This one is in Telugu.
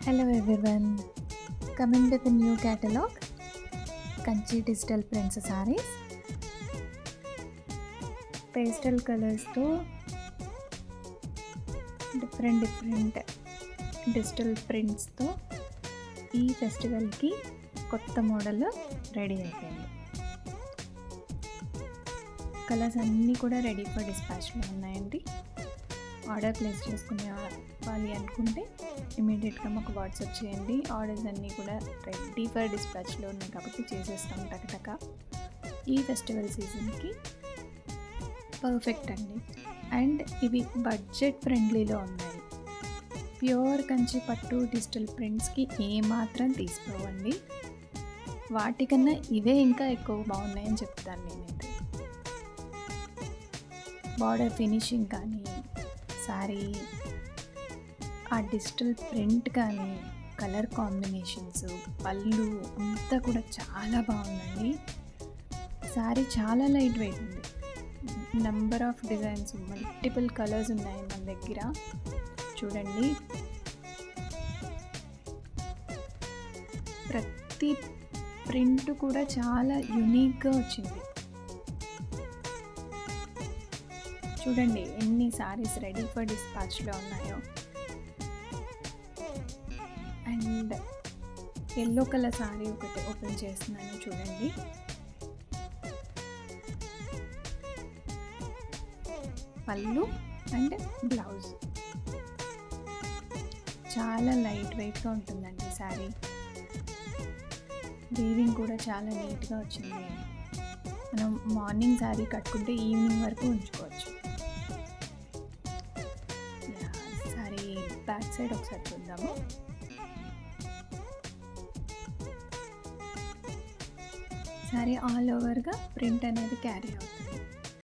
Hello everyone, coming with a new catalog, Kanchi Digital Prints sarees, pastel colors తో డిఫరెంట్ డిజిటల్ ప్రింట్స్తో ఈ ఫెస్టివల్కి కొత్త మోడల్ రెడీ అయిపోయింది. కలర్స్ అన్నీ కూడా రెడీ ఫర్ డిస్పాచ్లో ఉన్నాయండి. ఆర్డర్ ప్లేస్ చేసుకునే వాళ్ళు అనుకుంటే ఇమీడియట్గా మాకు వాట్సాప్ చేయండి. ఆర్డర్స్ అన్నీ కూడా రెడీ ఫర్ డిస్పాచ్లో ఉన్నాయి కాబట్టి చేసేస్తాం టకటక. ఈ ఫెస్టివల్ సీజన్కి పర్ఫెక్ట్ అండి. అండ్ ఇవి బడ్జెట్ ఫ్రెండ్లీలో ఉన్నాయి. ప్యూర్ కంచి పట్టు డిజిటల్ ప్రింట్స్కి ఏమాత్రం తీసుకోవండి. వాటికన్నా ఇవే ఇంకా ఎక్కువ బాగున్నాయని చెప్తాను నేనైతే. బార్డర్ ఫినిషింగ్ కానీ, సారీ ఆ డిజిటల్ ప్రింట్ కానీ, కలర్ కాంబినేషన్స్, పళ్ళు అంతా కూడా చాలా బాగుందండి. సారీ చాలా లైట్ వెయిట్ ఉంది. Number of designs, multiple colours ఉన్నాయి మన దగ్గర. చూడండి, ప్రతి ప్రింట్ కూడా చాలా యూనిక్గా వచ్చింది. చూడండి ఎన్ని సారీస్ రెడీ ఫర్ డిస్పాచ్లో ఉన్నాయో. అండ్ ఎల్లో కలర్ సారీ ఒకటి ఓపెన్ చేస్తున్నాను చూడండి. పళ్ళు అండ్ బ్లౌజ్ చాలా లైట్ వెయిట్గా ఉంటుందండి సారీ. వీవింగ్ కూడా చాలా నీట్గా వచ్చింది. మనం మార్నింగ్ సారీ కట్టుకుంటే ఈవినింగ్ వరకు ఉంచుకోవచ్చు. సారీ బ్యాక్ సైడ్ ఒకసారి చూద్దాము. సారీ ఆల్ ఓవర్గా ప్రింట్ అనేది క్యారీ అవుతుంది.